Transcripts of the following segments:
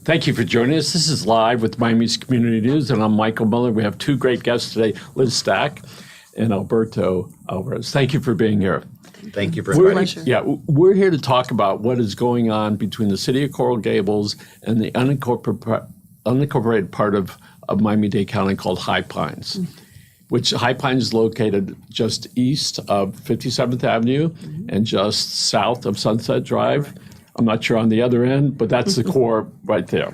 Thank you for joining us. This is Live with Miami's Community News, and I'm Michael Miller. We have two great guests today, Liz Stack and Alberto Alvarez. Thank you for being here. Thank you for inviting me. Yeah, we're here to talk about what is going on between the city of Coral Gables and the unincorporated part of Miami-Dade County called High Pines, which High Pines is located just east of 57th Avenue and just south of Sunset Drive. I'm not sure on the other end, but that's the core right there.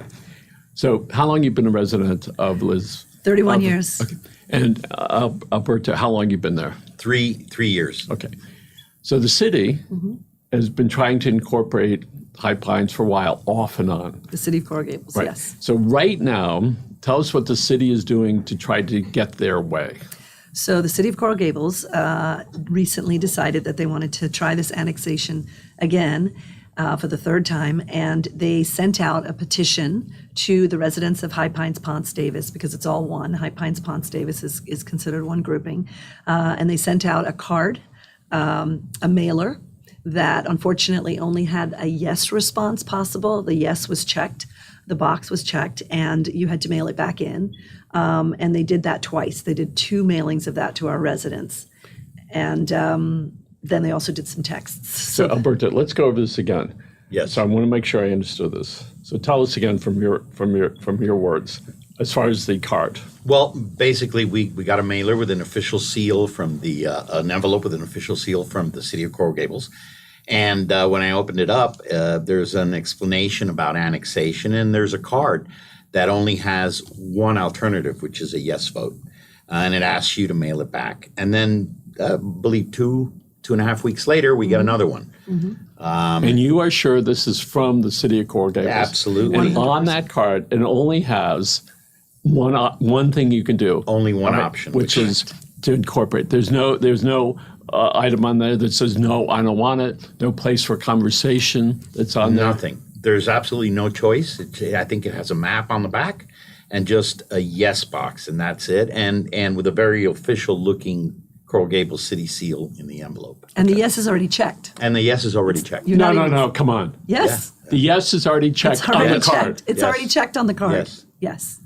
So how long have you been a resident of Liz? 31 years. Okay. And Alberto, how long have you been there? 3 years. Okay. So the city has been trying to incorporate High Pines for a while, off and on. The city of Coral Gables, Right. yes. So right now, tell us what the city is doing to try to get their way. So the city of Coral Gables recently decided that they wanted to try this annexation again for the third time, and they sent out a petition to the residents of High Pines Ponce Davis, because it's all one. High Pines Ponce Davis is considered one grouping. And they sent out a card, a mailer, that unfortunately only had a yes response possible. The yes was checked, the box was checked, and you had to mail it back in. And they did that twice. They did 2 mailings of that to our residents. And then they also did some texts. So Alberto, let's go over this again. Yes. So I want to make sure I understood this. So tell us again from your words, as far as the card. Well, basically, we got a mailer with an official seal from the an envelope with an official seal from the city of Coral Gables. And when I opened it up, there's an explanation about annexation, and there's a card that only has one alternative, which is a yes vote. And it asks you to mail it back. And then I believe 2.5 weeks later, we get another one. And you are sure this is from the city of Coral Gables? Absolutely. And on that card, it only has one thing you can do. Only one option. Which is to incorporate. There's no item on there that says, no, I don't want it. No place for conversation that's on there. Nothing. There's absolutely no choice. I think it has a map on the back and just a yes box, and that's it. And with a very official looking Coral Gables city seal in the envelope. And the yes is already checked. And the yes is already checked. You're not even- No, come on. Yes. The yes is already checked It's already on the card. checked. It's Yes. already checked on the card. Yes. Yes.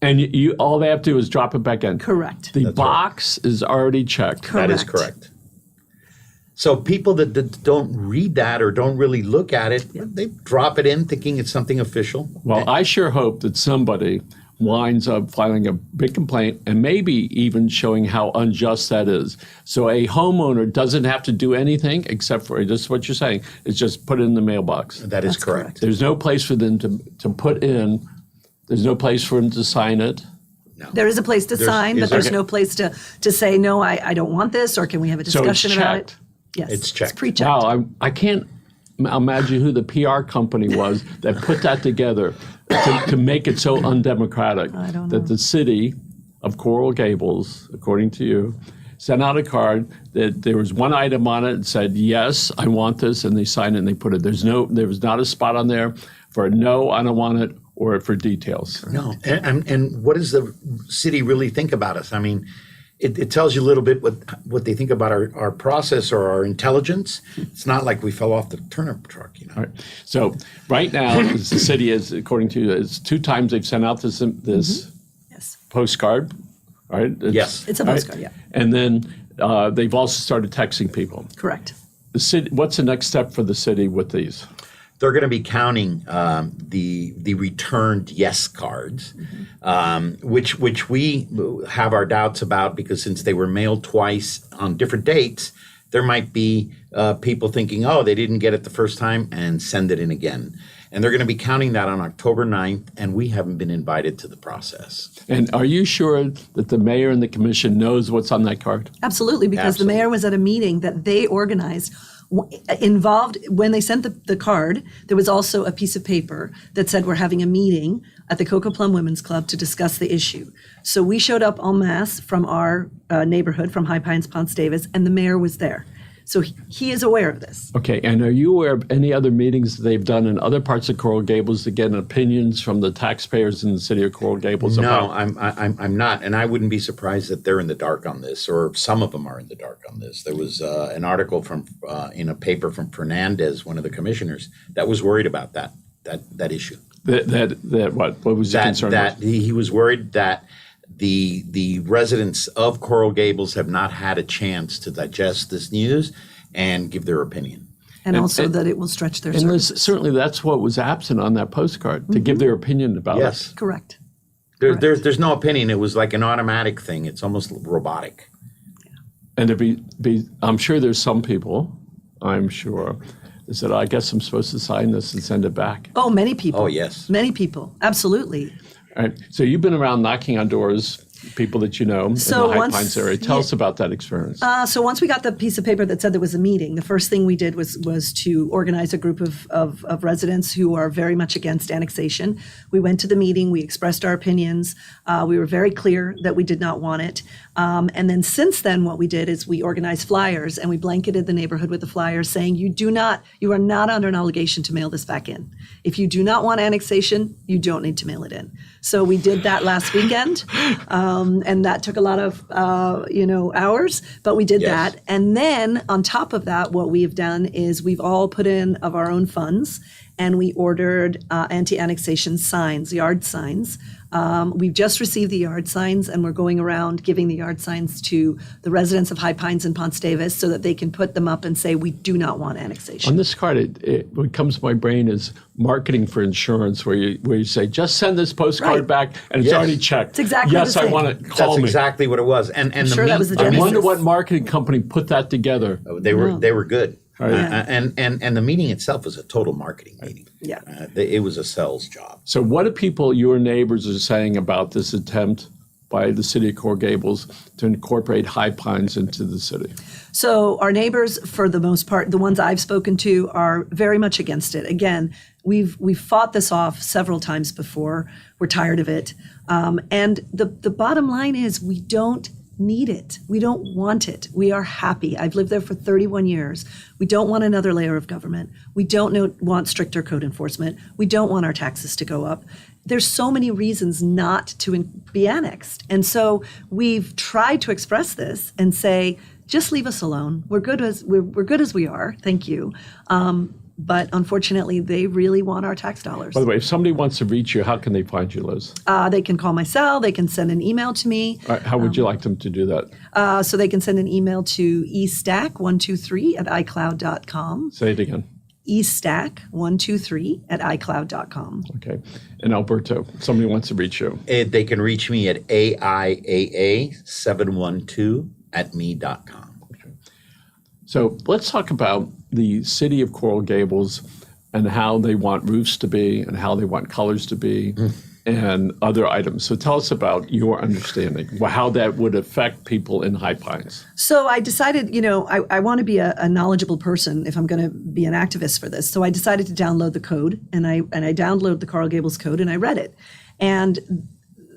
And you all they have to do is drop it back in. Correct. The box is already checked. That is correct. So people that don't read that or don't really look at it, they drop it in thinking it's something official. Well, I sure hope that somebody winds up filing a big complaint and maybe even showing how unjust that is. So a homeowner doesn't have to do anything except for just what you're saying. It's just put it in the mailbox. That is That's correct. correct. There's no place for them to put in. There's no place for them to sign it. There is a place to sign, but there's no place to say, no, I don't want this, or can we have a So it's discussion about it? checked. Yes. It's checked. It's pre-checked. Wow, I can't imagine who the PR company was that put that together to make it so undemocratic. I don't know. That the city of Coral Gables, according to you, sent out a card that there was one item on it that said, yes, I want this, and they signed it and they put it. There was not a spot on there for no, I don't want it, or for details. No. And what does the city really think about us? I mean, it tells you a little bit what they think about our process or our intelligence. It's not like we fell off the turnip truck, you know. All right. So right now, the city is, according to you, it's 2 times they've sent out this Yes. postcard. All right. Yes. It's a all right? postcard, yeah. And then they've also started texting people. Correct. The city. What's the next step for the city with these? They're going to be counting the returned yes cards, which we have our doubts about, because since they were mailed twice on different dates, there might be people thinking, oh, they didn't get it the first time, and send it in again. And they're going to be counting that on October 9th, and we haven't been invited to the process. And are you sure that the mayor and the commission knows what's on that card? Absolutely, because the mayor was at a meeting that they organized. Involved, when they sent the card, there was also a piece of paper that said we're having a meeting at the Cocoa Plum Women's Club to discuss the issue. So we showed up en masse from our neighborhood, from High Pines Ponce Davis, and the mayor was there. So he is aware of this. Okay, and are you aware of any other meetings they've done in other parts of Coral Gables to get opinions from the taxpayers in the city of Coral Gables? No, I'm not, and I wouldn't be surprised that they're in the dark on this, or some of them are in the dark on this. There was an article from in a paper from Fernandez, one of the commissioners, that was worried about that issue. That what was your concern? That he was worried that the residents of Coral Gables have not had a chance to digest this news and give their opinion. And also that it will stretch their And services. certainly that's what was absent on that postcard, to give their opinion about Yes. it. Correct. There's no opinion. It was like an automatic thing. It's almost robotic. And to be I'm sure there's some people, I'm sure, that said, I guess I'm supposed to sign this and send it back. Oh, many people. Oh, yes. Many people. Absolutely. All right. So you've been around knocking on doors, people that you know So in the High once- Pines area. Tell us about that experience. So once we got the piece of paper that said there was a meeting, the first thing we did was to organize a group of residents who are very much against annexation. We went to the meeting, we expressed our opinions. We were very clear that we did not want it. And then since then, what we did is we organized flyers and we blanketed the neighborhood with the flyers saying, you are not under an obligation to mail this back in. If you do not want annexation, you don't need to mail it in. So we did that last weekend. And that took a lot of, hours, but we did Yes. that. And then on top of that, what we have done is we've all put in of our own funds and we ordered anti-annexation signs, yard signs. We've just received the yard signs and we're going around giving the yard signs to the residents of High Pines and Ponce Davis so that they can put them up and say, we do not want annexation. On this card, what comes to my brain is marketing for insurance, where you say, just send this postcard Right. back, and it's Yes. already checked. It's exactly yes, the I same. want it. Call That's me. exactly what it was. And the sure that was the I genesis. wonder what marketing company put that together. they were good. Right. And the meeting itself was a total marketing meeting. Yeah. It was a sales job. So what do people, your neighbors, are saying about this attempt by the city of Coral Gables to incorporate High Pines into the city? So our neighbors, for the most part, the ones I've spoken to, are very much against it. Again, we've fought this off several times before. We're tired of it. And the bottom line is we don't need it. We don't want it. We are happy. I've lived there for 31 years. We don't want another layer of government. We don't want stricter code enforcement. We don't want our taxes to go up. There's so many reasons not to be annexed. And so we've tried to express this and say, just leave us alone. We're good as we are. Thank you. But unfortunately, they really want our tax dollars. By the way, if somebody wants to reach you, how can they find you, Liz? They can call my cell. They can send an email to me. All right, how would you like them to do that? So they can send an email to estack123@icloud.com. Say it again. estack123@icloud.com. Okay. And Alberto, if somebody wants to reach you. They can reach me at aiaa712@me.com. So let's talk about the city of Coral Gables and how they want roofs to be and how they want colors to be and other items. So tell us about your understanding, how that would affect people in High Pines. So I decided, I want to be a knowledgeable person if I'm going to be an activist for this. So I decided to download the code, and I downloaded the Coral Gables code, and I read it. And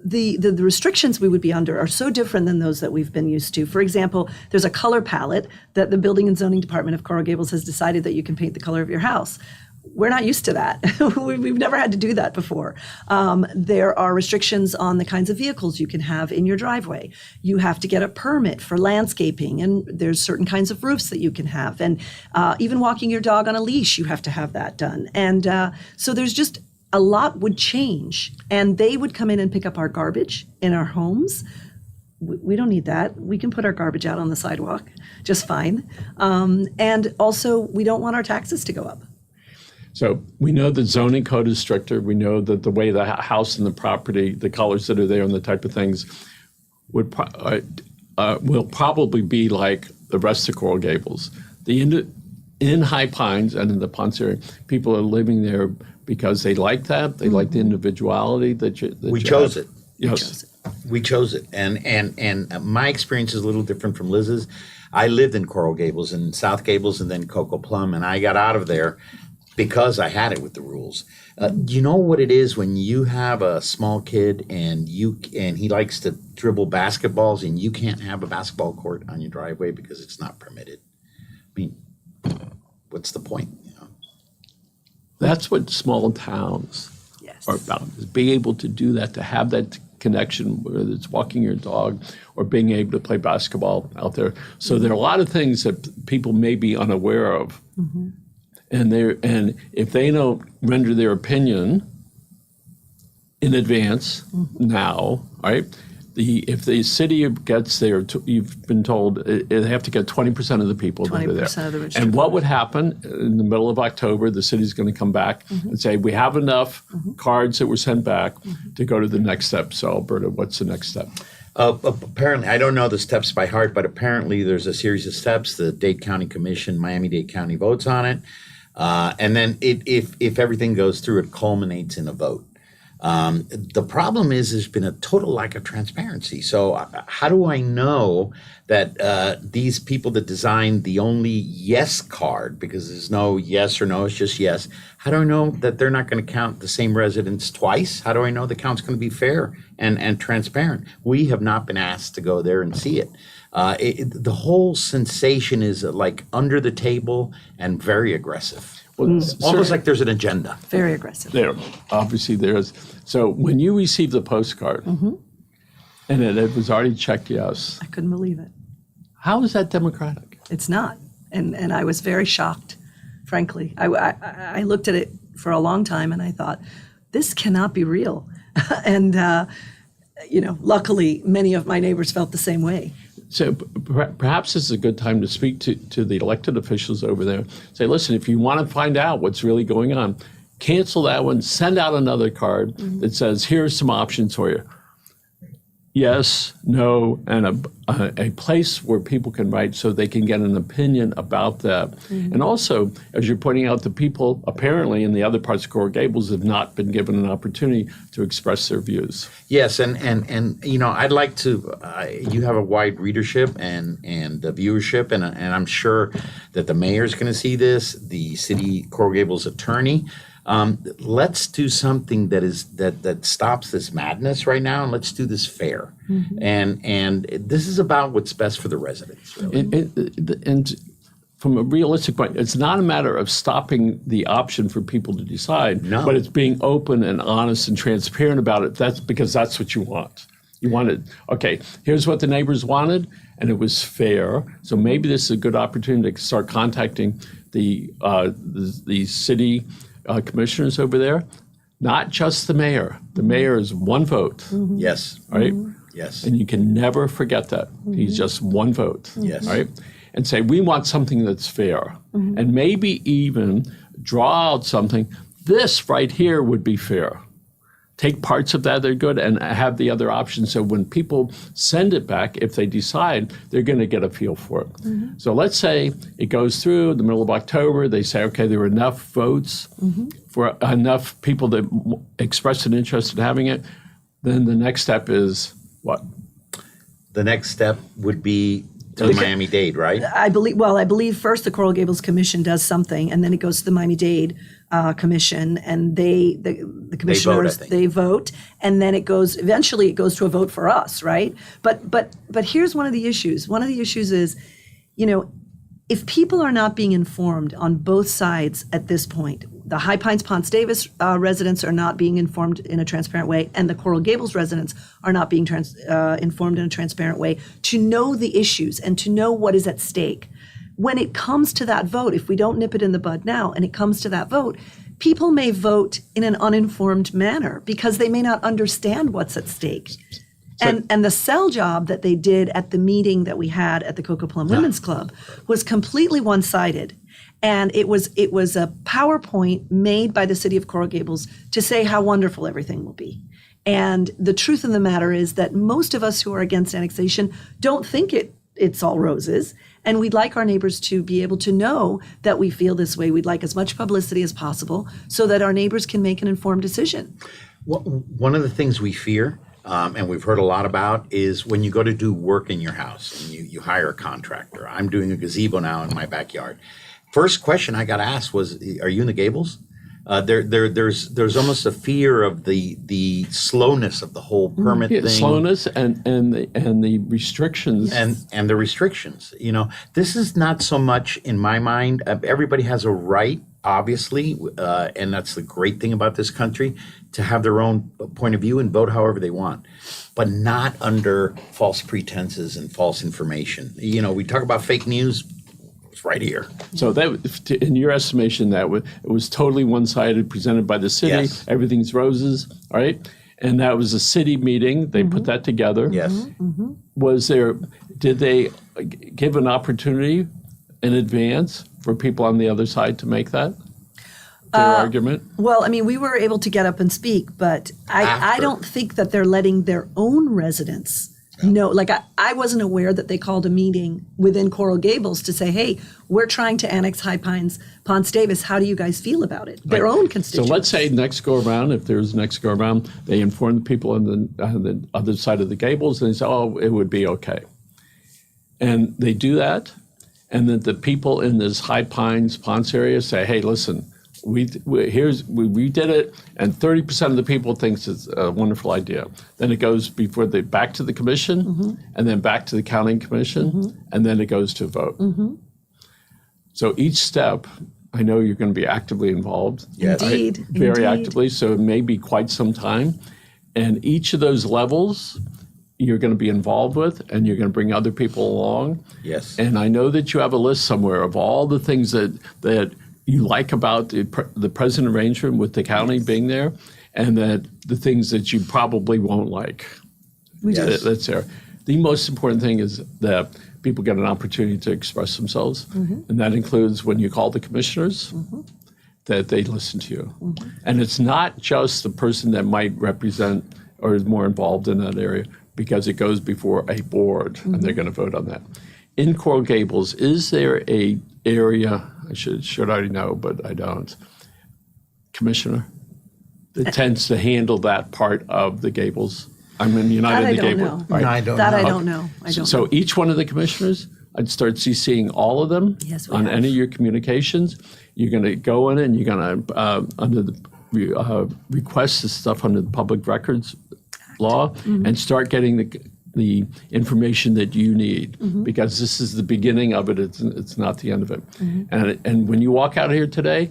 the restrictions we would be under are so different than those that we've been used to. For example, there's a color palette that the Building and Zoning Department of Coral Gables has decided that you can paint the color of your house. We're not used to that. We've never had to do that before. There are restrictions on the kinds of vehicles you can have in your driveway. You have to get a permit for landscaping, and there's certain kinds of roofs that you can have. And even walking your dog on a leash, you have to have that done. And so there's just a lot would change, and they would come in and pick up our garbage in our homes. We don't need that. We can put our garbage out on the sidewalk just fine. And also, we don't want our taxes to go up. So we know the zoning code is stricter. We know that the way the house and the property, the colors that are there and the type of things will probably be like the rest of Coral Gables. In High Pines and in the Ponce area, people are living there because they like that. They like the individuality that We chose it. Yes. We chose it. And my experience is a little different from Liz's. I lived in Coral Gables and South Gables and then Cocoa Plum, and I got out of there because I had it with the rules. You know what it is when you have a small kid and he likes to dribble basketballs and you can't have a basketball court on your driveway because it's not permitted? I mean, what's the point? That's what small towns Yes. are about, is being able to do that, to have that connection, whether it's walking your dog or being able to play basketball out there. So there are a lot of things that people may be unaware of. And if they don't render their opinion, in advance now, all right? If the city gets there, you've been told they have to get 20% of the people that are there. 20% of the registered And what voters. would happen in the middle of October? The city's going to come back and say, we have enough cards that were sent back to go to the next step. So, Alberta, what's the next step? Apparently, I don't know the steps by heart, but apparently there's a series of steps. The Dade County Commission, Miami-Dade County votes on it. And then if everything goes through, it culminates in a vote. The problem is there's been a total lack of transparency. So how do I know that these people that designed the only yes card, because there's no yes or no, it's just yes, how do I know that they're not going to count the same residents twice? How do I know the count's going to be fair and transparent? We have not been asked to go there and see it. The whole sensation is like under the table and very aggressive. Well, Almost like there's an agenda. Very aggressive. There, obviously there is. So when you receive the postcard and it was already checked yes, I couldn't believe it. how is that democratic? It's not. And I was very shocked, frankly. I looked at it for a long time and I thought, this cannot be real. And, luckily, many of my neighbors felt the same way. So perhaps this is a good time to speak to the elected officials over there. Say, listen, if you want to find out what's really going on, cancel that one, send out another card that says, here's some options for you. Yes, no, and a place where people can write so they can get an opinion about that. And also, as you're pointing out, the people apparently in the other parts of Coral Gables have not been given an opportunity to express their views. Yes, and I'd like to. You have a wide readership and viewership, and I'm sure that the mayor's going to see this. The city Coral Gables attorney. Let's do something that stops this madness right now, and let's do this fair. And this is about what's best for the residents. Really. And from a realistic point, it's not a matter of stopping the option for people to decide, No. but it's being open and honest and transparent about it. That's because that's what you want. You wanted, okay, here's what the neighbors wanted, and it was fair. So maybe this is a good opportunity to start contacting the city commissioners over there, not just the mayor. The mayor is one vote, Yes. right? Yes. And you can never forget that. He's just one vote, Yes. right? And say, we want something that's fair. And maybe even draw out something, this right here would be fair. Take parts of that that are good and have the other options. So when people send it back, if they decide, they're going to get a feel for it. So let's say it goes through the middle of October. They say, okay, there were enough votes for enough people that expressed an interest in having it. Then the next step is what? The next step would be to Miami-Dade, right? I believe first the Coral Gables Commission does something, and then it goes to the Miami-Dade Commission, and the commissioners, think. they vote, and then eventually it goes to a vote for us, right? But here's one of the issues. One of the issues is, if people are not being informed on both sides at this point, the High Pines Ponce Davis residents are not being informed in a transparent way, and the Coral Gables residents are not being informed in a transparent way to know the issues and to know what is at stake. When it comes to that vote, if we don't nip it in the bud now and it comes to that vote, people may vote in an uninformed manner because they may not understand what's at stake. And the sell job that they did at the meeting that we had at the Cocoa Plum Women's Club was completely one-sided. And it was a PowerPoint made by the city of Coral Gables to say how wonderful everything will be. And the truth of the matter is that most of us who are against annexation don't think it's all roses. And we'd like our neighbors to be able to know that we feel this way. We'd like as much publicity as possible so that our neighbors can make an informed decision. Well, one of the things we fear, and we've heard a lot about, is when you go to do work in your house and you hire a contractor. I'm doing a gazebo now in my backyard. First question I got asked was, "Are you in the Gables?" There's almost a fear of the slowness of the whole permit thing. Slowness and the restrictions. And the restrictions. This is not so much in my mind. Everybody has a right, obviously, and that's the great thing about this country, to have their own point of view and vote however they want, but not under false pretenses and false information. We talk about fake news. It's right here. So that, in your estimation, it was totally one-sided, presented by the city. Yes. Everything's roses, all right? And that was a city meeting. They put that together. Yes. Did they give an opportunity in advance for people on the other side to make their argument? Well, I mean, we were able to get up and speak, but I After. don't think that they're letting their own residents know. Like, I wasn't aware that they called a meeting within Coral Gables to say, hey, we're trying to annex High Pines, Ponce Davis. How do you guys feel about it? Their own So constituents. let's say next go around, if there's next go around, they inform the people on the other side of the Gables and they say, oh, it would be okay. And they do that. And then the people in this High Pines, Ponce area say, hey, listen, we did it, and 30% of the people thinks it's a wonderful idea. Then it goes back to the commission, and then back to the county commission, and then it goes to a vote. So each step, I know you're going to be actively involved. Yes. Indeed. Very indeed. actively, so it may be quite some time. And each of those levels, you're going to be involved with, and you're going to bring other people along. Yes. And I know that you have a list somewhere of all the things that you like about the present arrangement with the county being there, and that the things that you probably won't like. Yes. That's there. The most important thing is that people get an opportunity to express themselves, and that includes when you call the commissioners, that they listen to you. And it's not just the person that might represent or is more involved in that area, because it goes before a board, and they're going to vote on that. In Coral Gables, is there a area, I should already know, but I don't, commissioner, that tends to handle that part of the Gables? I mean, you're not That in I the don't Gables. know. Right. No, I don't That know. I don't know. I don't So know. each one of the commissioners, I'd start CCing all of them Yes, we on have. any of your communications. You're going to go in and you're going to, under the request this stuff under the public records law, Mm-hmm. and start getting the information that you need, Mm-hmm. because this is the beginning of it. It's not the end of it. Mm-hmm. And when you walk out here today,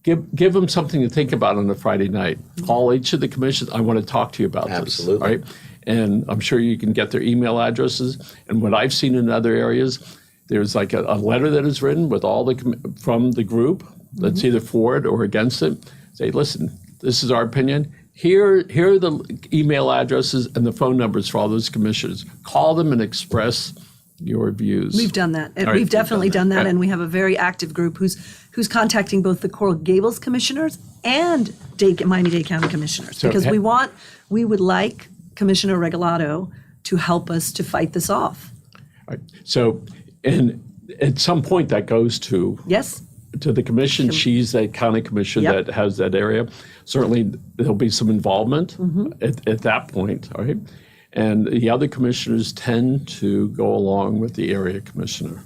give them something to think about on a Friday night. Call each of the commissions. I want to talk to you about Absolutely. this. Right? And I'm sure you can get their email addresses. And what I've seen in other areas, there's like a letter that is written with all from the group that's either for it or against it. Say, listen, this is our opinion. Here are the email addresses and the phone numbers for all those commissioners. Call them and express your views. We've done that. And All right, we've definitely done that. Yeah. And we have a very active group who's contacting both the Coral Gables commissioners and Miami-Dade County commissioners. So Because ha- we would like Commissioner Regalado to help us to fight this off. Right. So, and at some point that goes to Yes? the commission. She's a county commission Yep. that has that area. Certainly, there'll be some involvement Mm-hmm. at that point, all right? And the other commissioners tend to go along with the area commissioner,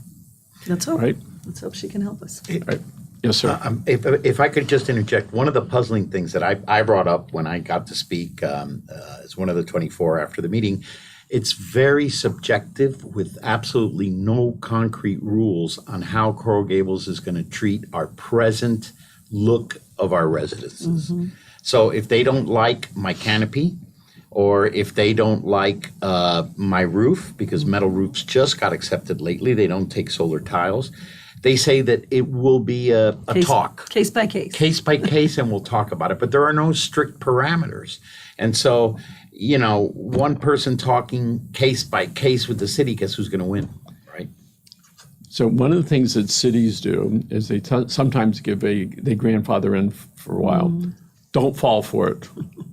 Let's hope. right? Let's hope she can help us. Right. Yes, sir. If I could just interject, one of the puzzling things that I brought up when I got to speak as one of the 24 after the meeting, it's very subjective with absolutely no concrete rules on how Coral Gables is going to treat our present look of our residences. So if they don't like my canopy, or if they don't like my roof, because metal roofs just got accepted lately, they don't take solar tiles, they say that it will be a talk. Case by case. Case by case, and we'll talk about it. But there are no strict parameters. And so, you know, one person talking case by case with the city, guess who's going to win, right? So one of the things that cities do is they sometimes they grandfather in for a while. Don't fall for it.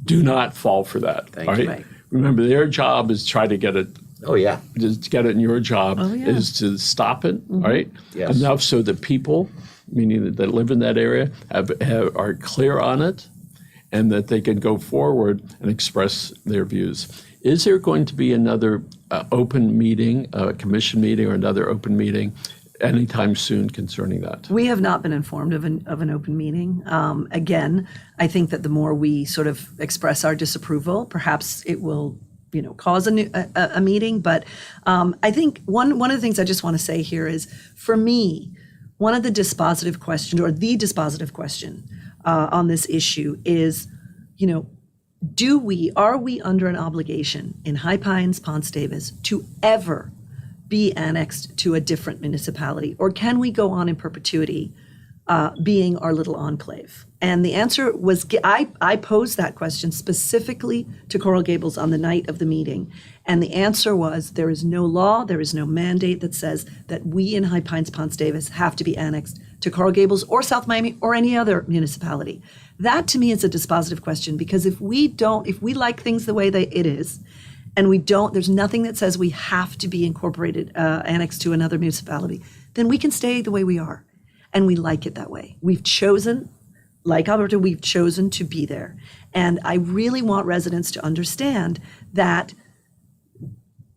Do not fall for that. Thank all you. Right. Remember, their job is try to get it. Oh, yeah. Just to get it in your job Oh, yeah. is to stop it, all right? Yes. Enough so that people, meaning that live in that area, are clear on it, and that they can go forward and express their views. Is there going to be another open meeting, a commission meeting, or another open meeting anytime soon concerning that? We have not been informed of an open meeting. Again, I think that the more we sort of express our disapproval, perhaps it will, cause a meeting. But I think one of the things I just want to say here is, for me, one of the dispositive questions, or the dispositive question on this issue is, are we under an obligation in High Pines, Ponce Davis to ever be annexed to a different municipality? Or can we go on in perpetuity being our little enclave? And the answer was, I posed that question specifically to Coral Gables on the night of the meeting. And the answer was, there is no law, there is no mandate that says that we in High Pines, Ponce Davis have to be annexed to Coral Gables or South Miami or any other municipality. That to me is a dispositive question, because if we like things the way it is, and there's nothing that says we have to be incorporated, annexed to another municipality, then we can stay the way we are. And we like it that way. We've chosen, like Alberto, we've chosen to be there. And I really want residents to understand that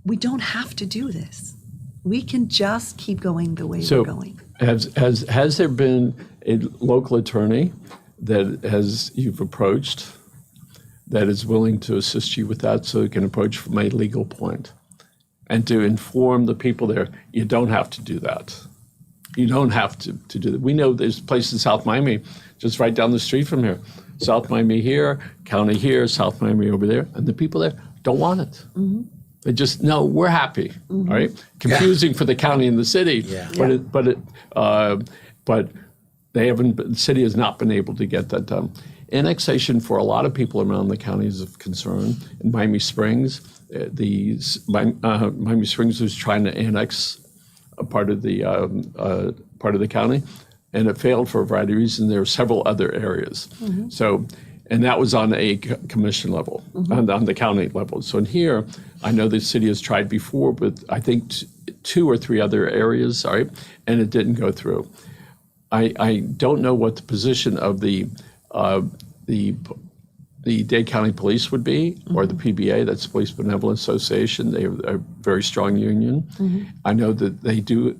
we don't have to do this. We can just keep going the way we're going. Has there been a local attorney that you've approached that is willing to assist you with that, so you can approach from a legal point and to inform the people there, you don't have to do that. You don't have to do that. We know there's a place in South Miami, just right down the street from here. South Miami here, county here, South Miami over there, and the people there don't want it. Mm-hmm. They just, no, we're happy, mm-hmm. all right? Confusing for the county and the city, but they haven't. The city has not been able to get that done. Annexation for a lot of people around the county is of concern. In Miami Springs, Miami Springs was trying to annex a part of the county, and it failed for a variety of reasons. There were several other areas. Mm-hmm. So, and that was on a commission level, mm-hmm. on the county level. So in here, I know the city has tried before, but I think 2 or 3 other areas, all right, and it didn't go through. I don't know what the position of the Dade County Police would be, mm-hmm. or the PBA, that's Police Benevolent Association. They are a very strong union. Mm-hmm. I know that they do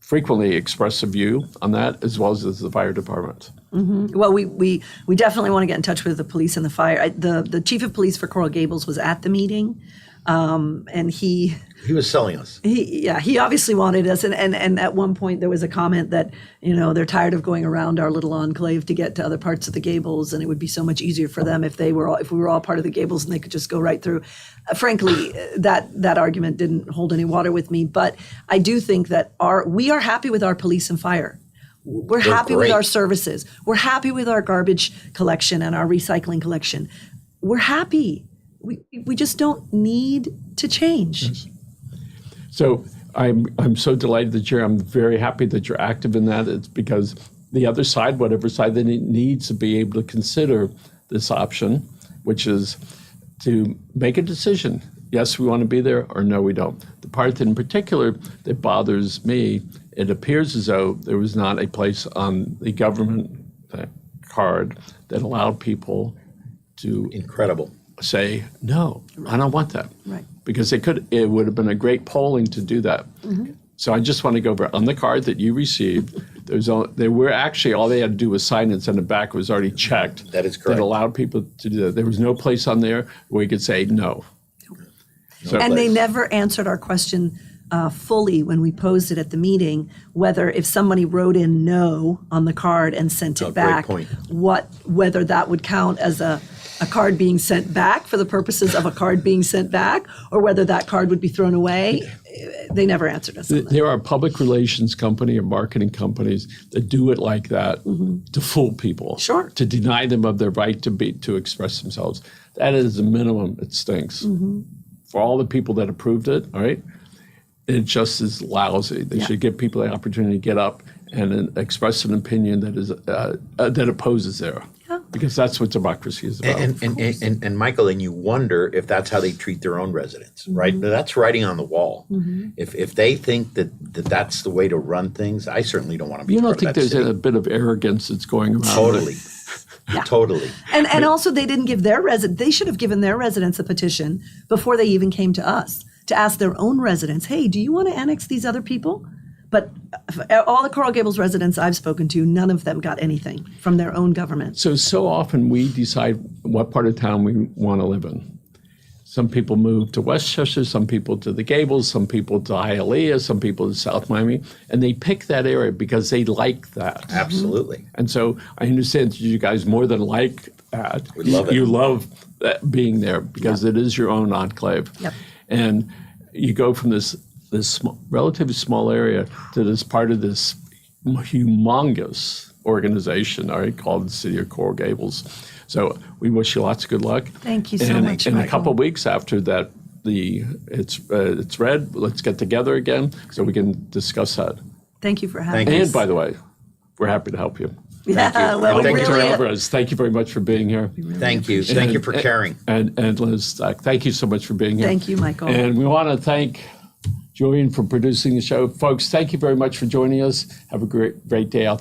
frequently express a view on that, as well as the fire department. Mm-hmm. Well, we definitely want to get in touch with the police and the fire. The chief of police for Coral Gables was at the meeting, and he was selling us. He obviously wanted us, and at one point there was a comment that they're tired of going around our little enclave to get to other parts of the Gables, and it would be so much easier for them if we were all part of the Gables and they could just go right through. Frankly, that argument didn't hold any water with me, but I do think that we are happy with our police and fire. We're happy with our services. We're happy with our garbage collection and our recycling collection. We're happy. We just don't need to change. Yes. So I'm so delighted that I'm very happy that you're active in that. It's because the other side, whatever side they needs to be able to consider this option, which is to make a decision. Yes, we want to be there, or no, we don't. The part in particular that bothers me, it appears as though there was not a place on the government card that allowed people to say, no, I don't want that. Right. Because it would have been a great polling to do that. Mm-hmm. So I just want to go over on the card that you received. They were actually, all they had to do was sign and send it back. It was already checked. That is correct. That allowed people to do that. There was no place on there where you could say no. And they never answered our question fully when we posed it at the meeting, whether if somebody wrote in no on the card and sent it back, whether that would count as a card being sent back for the purposes of a card being sent back, or whether that card would be thrown away. They never answered us on that. There are public relations company or marketing companies that do it like that, mm-hmm. to fool people, sure, to deny them of their right to express themselves. That is the minimum. It stinks. Mm-hmm. For all the people that approved it, all right, it just is lousy. They should give people the opportunity to get up and express an opinion that is that opposes there. Because that's what democracy is about. And Michael, and you wonder if that's how they treat their own residents, mm-hmm. right? That's writing on the wall. Mm-hmm. If they think that's the way to run things, I certainly don't want to be part of that. You don't think there's a bit of arrogance that's going around? Totally. Yeah. Totally. And also they didn't give they should have given their residents a petition before they even came to us to ask their own residents, hey, do you want to annex these other people? But all the Coral Gables residents I've spoken to, none of them got anything from their own government. So often we decide what part of town we want to live in. Some people move to Westchester, some people to the Gables, some people to Hialeah, some people to South Miami, and they pick that area because they like that. Absolutely. Mm-hmm. And so I understand that you guys more than like that. We love it. You love being there because it is your own enclave. Yep. And you go from this relatively small area to this part of this humongous organization, all right, called the City of Coral Gables. So we wish you lots of good luck. Thank you so And much, in a Michael. couple of weeks after that, it's read. Let's get together again so we can discuss that. Thank you for having Thank you. us. And by the way, we're happy to help you. Yeah, well, we Thank you. Alberto really, Alvarez, thank you very much for being here. Thank you. Thank you for caring. And Liz Stack, thank you so much for being here. Thank you, Michael. And we want to thank Julian for producing the show. Folks, thank you very much for joining us. Have a great day out there.